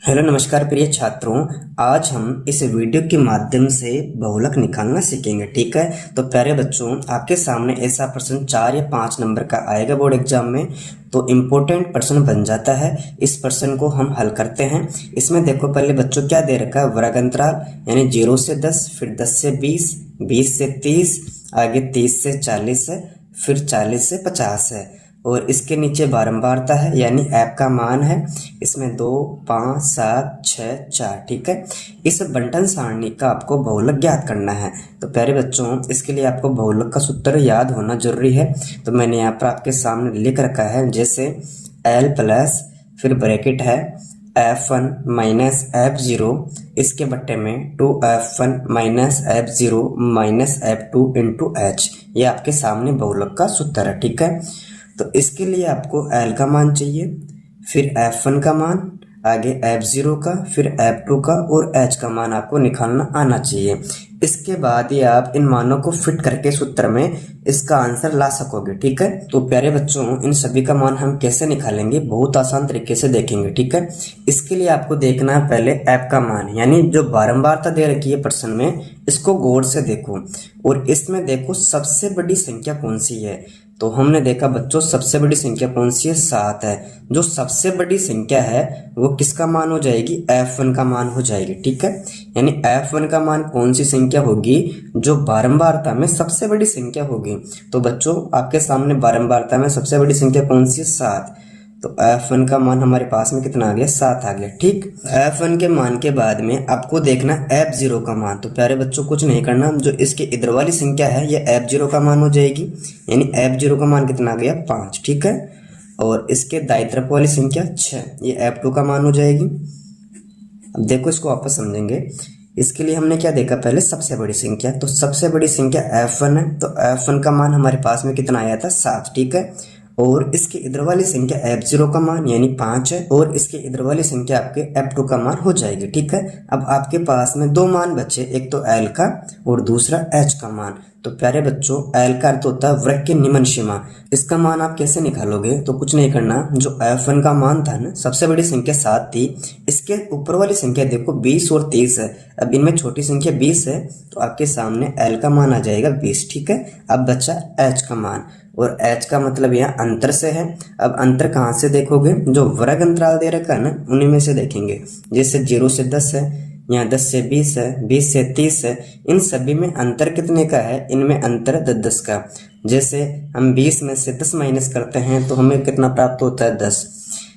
Hello नमस्कार प्रिय छात्रों। आज हम इस वीडियो के माध्यम से बहुलक निकालना सीखेंगे। ठीक है, तो प्यारे बच्चों, आपके सामने ऐसा प्रश्न 4 या 5 नंबर का आएगा बोर्ड एग्जाम में, तो इम्पोर्टेंट प्रश्न बन जाता है। इस प्रश्न को हम हल करते हैं। इसमें देखो, पहले बच्चों क्या दे रखा है, वर्ग अंतराल यानी 0 से 10, फिर 10 से 20, 20 से 30, आगे 30 से 40 है, फिर 40 से 50 है, और इसके नीचे बारंबारता है यानी ऐप का मान है। इसमें 2, 5, 7, 6, 4। ठीक है, इस बंटन सारणी का आपको बहुलक ज्ञात करना है। तो प्यारे बच्चों, इसके लिए आपको बहुलक का सूत्र याद होना जरूरी है। तो मैंने यहाँ पर आपके सामने लिख रखा है, जैसे L प्लस फिर ब्रैकेट है F1 माइनस F0, इसके बट्टे में 2F1 minus F0 minus F2 into H। ये आपके सामने बहुलक का सूत्र है। ठीक है, तो इसके लिए आपको L का मान चाहिए, फिर F1 का मान, आगे F0 का, फिर F2 का, और H का मान आपको निकालना आना चाहिए। इसके बाद ही आप इन मानों को फिट करके सूत्र में इसका आंसर ला सकोगे। ठीक है, तो प्यारे बच्चों, इन सभी का मान हम कैसे निकालेंगे, बहुत आसान तरीके से देखेंगे। ठीक है, इसके लिए आपको देखना है पहले ऐप का मान, यानी जो बारंबारता दे रखी है प्रश्न में, इसको गौर से देखो और इसमें देखो सबसे बड़ी संख्या कौन सी है। तो हमने देखा बच्चों, सबसे बड़ी संख्या कौन सी है, 7 है। जो सबसे बड़ी संख्या है वो किसका मान हो जाएगी, F1 का मान हो जाएगी। ठीक है, यानी F1 का मान कौन सी संख्या होगी, जो बारंबारता में सबसे बड़ी संख्या होगी। तो बच्चों, आपके सामने बारंबारता में सबसे बड़ी संख्या कौन सी है, 7। तो F1 का मान हमारे पास में कितना आ गया, 7 आ गया। ठीक, F1 के मान के बाद में आपको देखना F0 का मान। तो प्यारे बच्चों, कुछ नहीं करना, जो इसके इधर वाली संख्या है ये F0 का मान हो जाएगी, यानी F0 का मान कितना आ गया, 5। ठीक है, और इसके दाईं तरफ वाली संख्या 6, ये F2 का मान हो जाएगी। अब देखो, इसको वापस समझेंगे। इसके लिए हमने क्या देखा, पहले सबसे बड़ी संख्या, तो सबसे बड़ी संख्या F1 है, तो F1 का मान हमारे पास में कितना आया था, 7। ठीक है, और इसके इधर वाली संख्या F0 का मान यानी 5 है, और इसके इधर वाली संख्या आपके F2 का मान हो जाएगी। ठीक है, अब आपके पास में दो मान बचे, एक तो L का और दूसरा H का मान। तो प्यारे बच्चों, L का अर्थ होता है वृत्त की निम्न सीमा। इसका मान आप कैसे निकालोगे, तो कुछ नहीं करना, जो F1 का मान था ना, सबसे बड़ी संख्या 7 थी, इसके ऊपर वाली संख्या देखो 20 और 30 है। अब इनमें छोटी संख्या 20 है, तो आपके सामने L का मान आ जाएगा 20। ठीक है, अब बचा H का मान, और H का मतलब यहाँ अंतर से है। अब अंतर कहाँ से देखोगे, जो वर्ग अंतराल दे रखा है ना, उन्हीं में से देखेंगे। जैसे 0 से 10 है, यहाँ 10 से 20 है, 20 से 30 है, इन सभी में अंतर कितने का है, इनमें अंतर 10 का। जैसे हम 20 में से 10 माइनस करते हैं तो हमें कितना प्राप्त होता है, 10।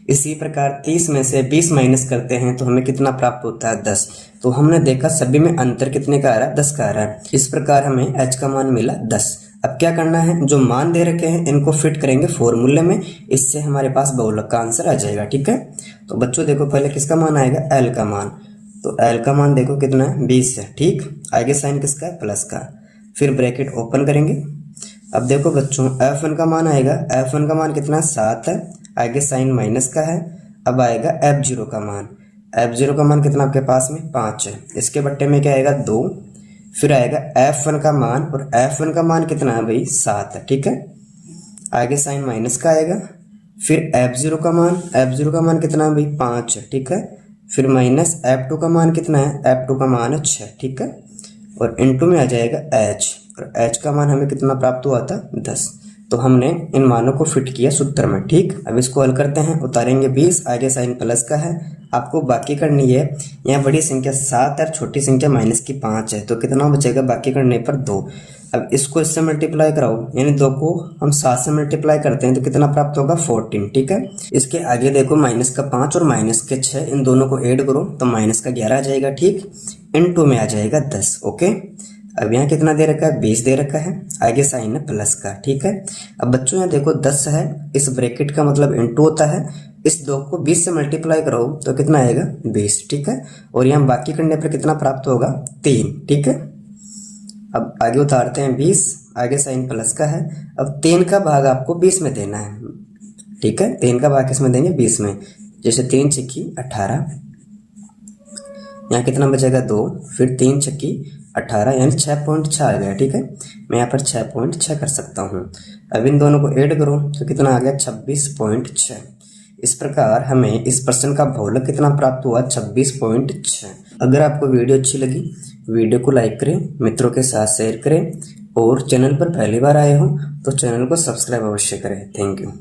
इसी प्रकार 30 में से 20 माइनस करते हैं तो हमें कितना प्राप्त होता है, 10। तो हमने देखा सभी में अंतर कितने का आ रहा है, 10 का आ रहा है। इस प्रकार हमें H का मान मिला 10। अब क्या करना है, जो मान दे रखे हैं इनको फिट करेंगे फॉर्मूले में, इससे हमारे पास बहुलक का आंसर आ जाएगा। ठीक है, तो बच्चों देखो, पहले किसका मान आएगा, L का मान। तो L का मान देखो कितना है, 20 है। ठीक, आगे साइन किसका है, प्लस का, फिर ब्रैकेट ओपन करेंगे। अब देखो बच्चों, F1 का मान आएगा, F1 का मान कितना, 7 है, आगे साइन माइनस का है। अब आएगा F0 का मान, F0 का मान कितना आपके पास में, 5 है, इसके बट्टे में क्या आएगा, 2। फिर आएगा F1 का मान, और F1 का मान कितना है भाई, 7 है। ठीक है, आगे साइन माइनस का आएगा। फिर F0 का मान, F0 का मान कितना है भाई, 5 है। ठीक है, फिर माइनस F2 का मान कितना है, F2 का मान है 6। ठीक है, और इनटू में आ जाएगा H, और H का मान हमें कितना प्राप्त हुआ था, 10। तो हमने इन मानों को फिट किया सूत्र में। ठीक, अब इसको हल करते हैं, उतारेंगे 20, आगे साइन प्लस का है। आपको बाकी करनी है, यहाँ बड़ी संख्या 7 और छोटी संख्या माइनस की 5 है, तो कितना बचेगा बाकी करने पर, 2। अब इसको इससे मल्टीप्लाई कराओ, यानी 2 को हम 7 से मल्टीप्लाई करते हैं तो कितना प्राप्त होगा, 14। ठीक है, इसके आगे देखो माइनस का 5 और माइनस के 6, इन दोनों को ऐड करो तो माइनस का 11 आ जाएगा। ठीक, इनटू में आ जाएगा 10। ओके, अब यहाँ कितना दे रखा है, 20 दे रखा है, आगे साइन है प्लस का। ठीक है, अब बच्चों यहाँ देखो 10 है, इस ब्रैकेट का मतलब इनटू होता है, इस 2 को 20 से मल्टीप्लाई करो तो कितना आएगा, 20। ठीक है, और यहाँ बाकी करने पर कितना प्राप्त होगा, 3। ठीक है, अब आगे उतारते हैं 20, आगे साइन प्लस का है। अब 3 का भाग आपको 20 में देना है। ठीक है, 3 का भाग किसमें देंगे, 20 में। जैसे 3 छक्की 18, यहाँ कितना बचेगा, 2, फिर 3 छक्की 18, यानी 6.6 आ गया। ठीक है, मैं यहाँ पर 6.6 कर सकता हूँ। अब इन दोनों को ऐड करो तो कितना आ गया, 26.6। इस प्रकार हमें इस प्रश्न का बहुलक कितना प्राप्त हुआ 26.6। अगर आपको वीडियो अच्छी लगी वीडियो को लाइक करें, मित्रों के साथ शेयर करें और चैनल पर पहली बार आए हो तो चैनल को सब्सक्राइब अवश्य करें। Thank you.